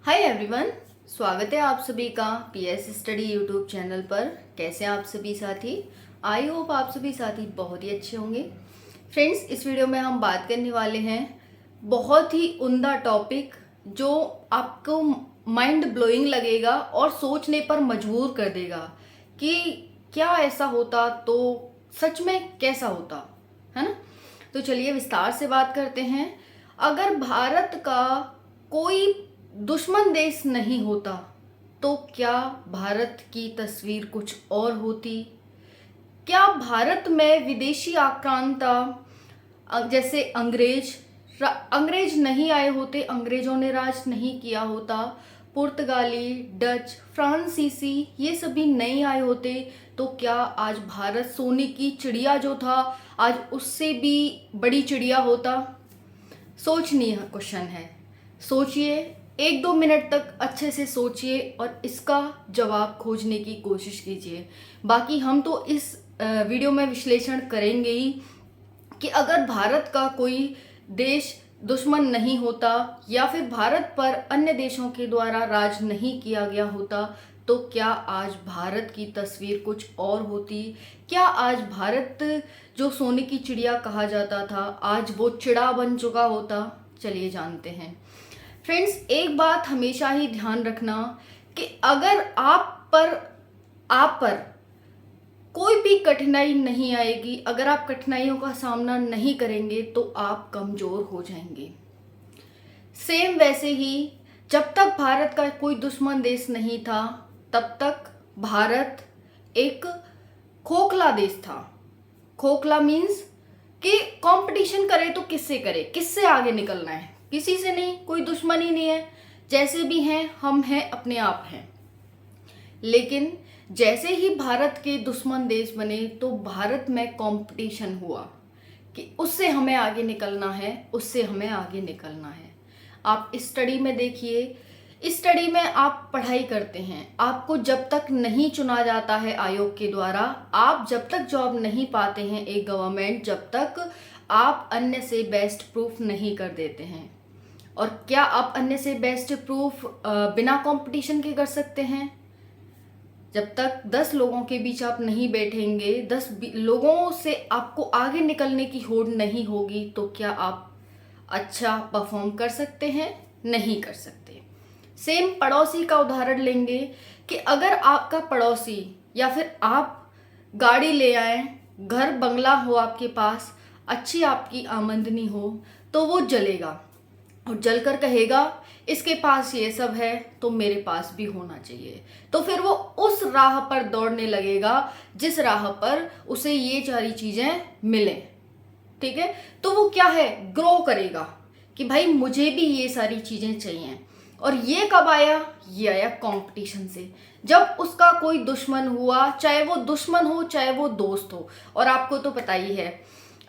Hi everyone, स्वागत है आप सभी का पीएस स्टडी यूट्यूब चैनल पर। कैसे हैं आप सभी साथी? आई होप आप सभी साथी बहुत ही अच्छे होंगे। फ्रेंड्स, इस वीडियो में हम बात करने वाले हैं बहुत ही उम्दा टॉपिक जो आपको माइंड ब्लोइंग लगेगा और सोचने पर मजबूर कर देगा कि क्या ऐसा होता तो सच में कैसा होता, है ना। तो चलिए विस्तार से बात करते हैं। अगर भारत का कोई दुश्मन देश नहीं होता तो क्या भारत की तस्वीर कुछ और होती? क्या भारत में विदेशी आक्रांता जैसे अंग्रेज नहीं आए होते, अंग्रेजों ने राज नहीं किया होता, पुर्तगाली, डच, फ्रांसीसी ये सभी नहीं आए होते तो क्या आज भारत सोने की चिड़िया जो था आज उससे भी बड़ी चिड़िया होता? सोचनीय क्वेश्चन है। सोचिए, 1-2 मिनट तक अच्छे से सोचिए और इसका जवाब खोजने की कोशिश कीजिए। बाकी हम तो इस वीडियो में विश्लेषण करेंगे ही कि अगर भारत का कोई देश दुश्मन नहीं होता या फिर भारत पर अन्य देशों के द्वारा राज नहीं किया गया होता तो क्या आज भारत की तस्वीर कुछ और होती? क्या आज भारत जो सोने की चिड़िया कहा जाता था आज वो चिड़ा बन चुका होता? चलिए जानते हैं। फ्रेंड्स, एक बात हमेशा ही ध्यान रखना कि अगर आप पर कोई भी कठिनाई नहीं आएगी, अगर आप कठिनाइयों का सामना नहीं करेंगे तो आप कमज़ोर हो जाएंगे। सेम वैसे ही जब तक भारत का कोई दुश्मन देश नहीं था तब तक भारत एक खोखला देश था। खोखला मीन्स कि कंपटीशन करे तो किससे करे, किससे आगे निकलना है, किसी से नहीं, कोई दुश्मन ही नहीं है, जैसे भी हैं हम हैं, अपने आप हैं। लेकिन जैसे ही भारत के दुश्मन देश बने तो भारत में कंपटीशन हुआ कि उससे हमें आगे निकलना है, उससे हमें आगे निकलना है। आप स्टडी में देखिए, इस स्टडी में आप पढ़ाई करते हैं, आपको जब तक नहीं चुना जाता है आयोग के द्वारा, आप जब तक जॉब नहीं पाते हैं एक गवर्नमेंट, जब तक आप अन्य से बेस्ट प्रूफ नहीं कर देते हैं। और क्या आप अन्य से बेस्ट प्रूफ बिना कंपटीशन के कर सकते हैं? जब तक 10 लोगों के बीच आप नहीं बैठेंगे, 10 लोगों से आपको आगे निकलने की होड़ नहीं होगी तो क्या आप अच्छा परफॉर्म कर सकते हैं? नहीं कर सकते। सेम पड़ोसी का उदाहरण लेंगे कि अगर आपका पड़ोसी या फिर आप गाड़ी ले आए, घर बंगला हो आपके पास, अच्छी आपकी आमदनी हो तो वो जलेगा और जलकर कहेगा इसके पास ये सब है तो मेरे पास भी होना चाहिए। तो फिर वो उस राह पर दौड़ने लगेगा जिस राह पर उसे ये सारी चीजें मिले। ठीक है, तो वो क्या है, ग्रो करेगा कि भाई मुझे भी ये सारी चीजें चाहिए। और ये कब आया? ये आया कंपटीशन से। जब उसका कोई दुश्मन हुआ, चाहे वो दुश्मन हो चाहे वो दोस्त हो। और आपको तो पता ही है,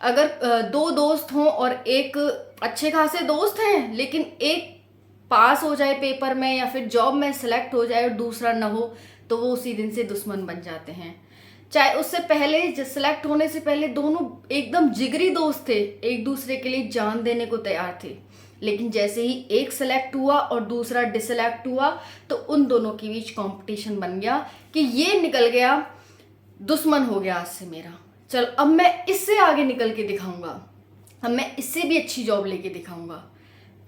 अगर 2 दोस्त हों और एक अच्छे खासे दोस्त हैं लेकिन एक पास हो जाए पेपर में या फिर जॉब में सेलेक्ट हो जाए और दूसरा ना हो तो वो उसी दिन से दुश्मन बन जाते हैं। चाहे उससे पहले सेलेक्ट होने से पहले दोनों एकदम जिगरी दोस्त थे, एक दूसरे के लिए जान देने को तैयार थे, लेकिन जैसे ही एक सेलेक्ट हुआ और दूसरा डिसलेक्ट हुआ तो उन दोनों के बीच कंपटीशन बन गया कि ये निकल गया, दुश्मन हो गया आज से मेरा, चल अब मैं इससे आगे निकल के दिखाऊंगा, अब मैं इससे भी अच्छी जॉब लेके दिखाऊंगा।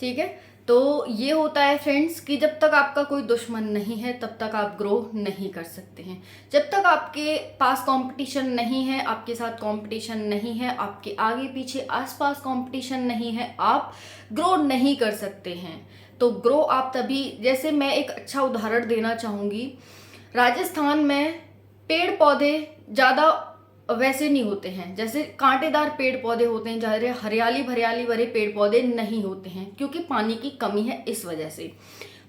ठीक है, तो ये होता है फ्रेंड्स कि जब तक आपका कोई दुश्मन नहीं है तब तक आप ग्रो नहीं कर सकते हैं। जब तक आपके पास कंपटीशन नहीं है, आपके साथ कंपटीशन नहीं है, आपके आगे पीछे आसपास कंपटीशन नहीं है, आप ग्रो नहीं कर सकते हैं। तो ग्रो आप तभी, जैसे मैं एक अच्छा उदाहरण देना चाहूँगी, राजस्थान में पेड़ पौधे ज़्यादा वैसे नहीं होते हैं, जैसे कांटेदार पेड़ पौधे होते हैं, ज़्यादा हरियाली भरे पेड़ पौधे नहीं होते हैं क्योंकि पानी की कमी है। इस वजह से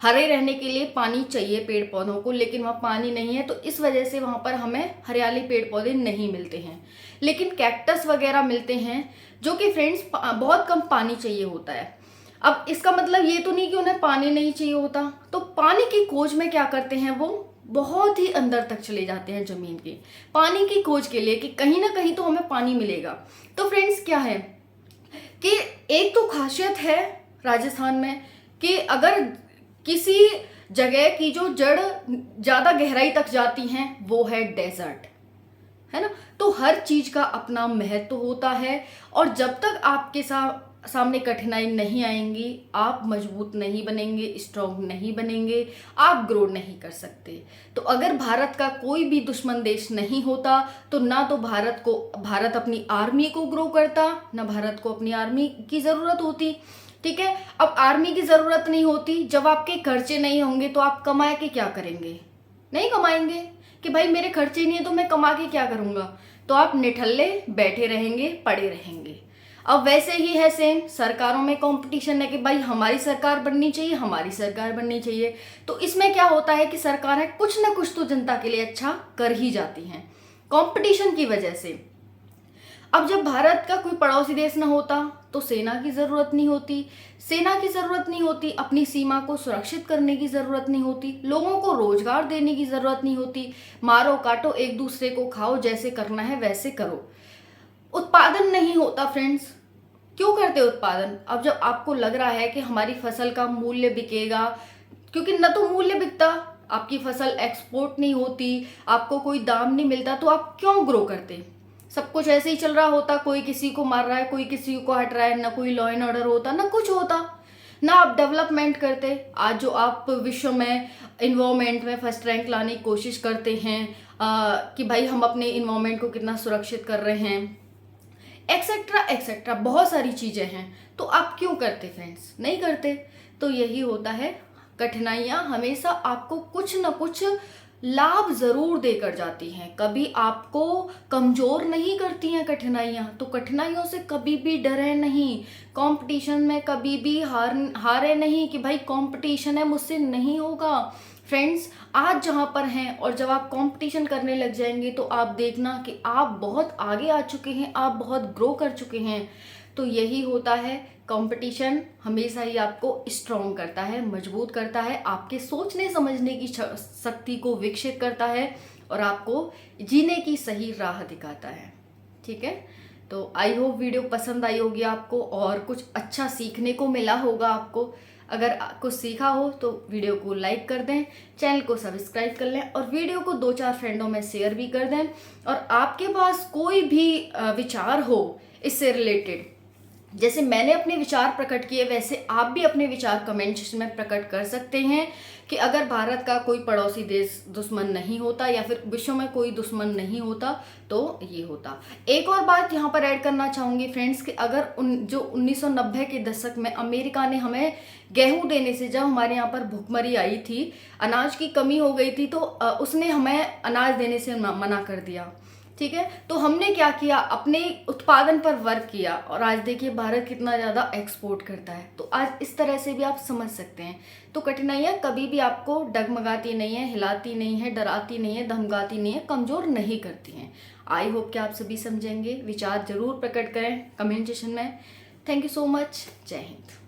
हरे रहने के लिए पानी चाहिए पेड़ पौधों को, लेकिन वहाँ पानी नहीं है तो इस वजह से वहाँ पर हमें हरियाली पेड़ पौधे नहीं मिलते हैं। लेकिन कैक्टस वगैरह मिलते हैं जो कि फ्रेंड्स बहुत कम पानी चाहिए होता है। अब इसका मतलब ये तो नहीं कि उन्हें पानी नहीं चाहिए होता, तो पानी की खोज में क्या करते हैं, वो बहुत ही अंदर तक चले जाते हैं जमीन के पानी की खोज के लिए कि कहीं ना कहीं तो हमें पानी मिलेगा। तो फ्रेंड्स क्या है कि एक तो खासियत है राजस्थान में कि अगर किसी जगह की जो जड़ ज़्यादा गहराई तक जाती हैं वो है डेजर्ट, है ना। तो हर चीज का अपना महत्व होता है, और जब तक आपके सामने कठिनाई नहीं आएंगी, आप मजबूत नहीं बनेंगे, स्ट्रांग नहीं बनेंगे, आप ग्रो नहीं कर सकते। तो अगर भारत का कोई भी दुश्मन देश नहीं होता तो ना तो भारत अपनी आर्मी को ग्रो करता, ना भारत को अपनी आर्मी की ज़रूरत होती। ठीक है, अब आर्मी की ज़रूरत नहीं होती, जब आपके खर्चे नहीं होंगे तो आप कमा के क्या करेंगे? नहीं कमाएंगे कि भाई मेरे खर्चे नहीं है तो मैं कमा के क्या करूँगा, तो आप निठल्ले बैठे रहेंगे, पड़े रहेंगे। अब वैसे ही है सेम, सरकारों में कंपटीशन है कि भाई हमारी सरकार बननी चाहिए, हमारी सरकार बननी चाहिए। तो इसमें क्या होता है कि सरकारें कुछ ना कुछ तो जनता के लिए अच्छा कर ही जाती हैं कंपटीशन की वजह से। अब जब भारत का कोई पड़ोसी देश ना होता तो सेना की ज़रूरत नहीं होती, सेना की ज़रूरत नहीं होती, अपनी सीमा को सुरक्षित करने की ज़रूरत नहीं होती, लोगों को रोजगार देने की ज़रूरत नहीं होती, मारो काटो एक दूसरे को खाओ, जैसे करना है वैसे करो। उत्पादन नहीं होता फ्रेंड्स। क्यों करते उत्पादन? अब जब आपको लग रहा है कि हमारी फसल का मूल्य बिकेगा, क्योंकि न तो मूल्य बिकता, आपकी फसल एक्सपोर्ट नहीं होती, आपको कोई दाम नहीं मिलता, तो आप क्यों ग्रो करते? सब कुछ ऐसे ही चल रहा होता, कोई किसी को मार रहा है, कोई किसी को हट रहा है, ना कोई लॉ एंड ऑर्डर होता, ना कुछ होता, ना आप डेवलपमेंट करते। आज जो आप विश्व में इन्वायरमेंट में फर्स्ट रैंक लाने की कोशिश करते हैं कि भाई हम अपने इन्वायरमेंट को कितना सुरक्षित कर रहे हैं, एक्सेट्रा एक्सेट्रा, बहुत सारी चीज़ें हैं, तो आप क्यों करते फ्रेंड्स? नहीं करते। तो यही होता है, कठिनाइयाँ हमेशा आपको कुछ न कुछ लाभ ज़रूर देकर जाती हैं, कभी आपको कमज़ोर नहीं करती हैं कठिनाइयाँ। तो कठिनाइयों से कभी भी डरे नहीं, कंपटीशन में कभी भी हारे नहीं कि भाई कंपटीशन है मुझसे नहीं होगा। फ्रेंड्स, आज जहाँ पर हैं और जब आप कंपटीशन करने लग जाएंगे तो आप देखना कि आप बहुत आगे आ चुके हैं, आप बहुत ग्रो कर चुके हैं। तो यही होता है, कंपटीशन हमेशा ही आपको स्ट्रॉन्ग करता है, मजबूत करता है, आपके सोचने समझने की शक्ति को विकसित करता है और आपको जीने की सही राह दिखाता है। ठीक है, तो आई होप वीडियो पसंद आई होगी आपको और कुछ अच्छा सीखने को मिला होगा आपको। अगर कुछ सीखा हो तो वीडियो को लाइक कर दें, चैनल को सब्सक्राइब कर लें और वीडियो को 2-4 फ्रेंडों में शेयर भी कर दें। और आपके पास कोई भी विचार हो इससे रिलेटेड, जैसे मैंने अपने विचार प्रकट किए वैसे आप भी अपने विचार कमेंट सेक्शन में प्रकट कर सकते हैं कि अगर भारत का कोई पड़ोसी देश दुश्मन नहीं होता या फिर विश्व में कोई दुश्मन नहीं होता तो ये होता। एक और बात यहाँ पर ऐड करना चाहूँगी फ्रेंड्स कि अगर जो 1990 के दशक में अमेरिका ने हमें गेहूं देने से, जब हमारे यहाँ पर भुखमरी आई थी, अनाज की कमी हो गई थी, तो उसने हमें अनाज देने से मना कर दिया। ठीक है, तो हमने क्या किया, अपने उत्पादन पर वर्क किया और आज देखिए भारत कितना ज़्यादा एक्सपोर्ट करता है। तो आज इस तरह से भी आप समझ सकते हैं। तो कठिनाइयाँ कभी भी आपको डगमगाती नहीं है, हिलाती नहीं है, डराती नहीं है, धमकाती नहीं है, कमज़ोर नहीं करती हैं। आई होप कि आप सभी समझेंगे। विचार जरूर प्रकट करें कमेंट सेक्शन में। Thank you so much. जय हिंद।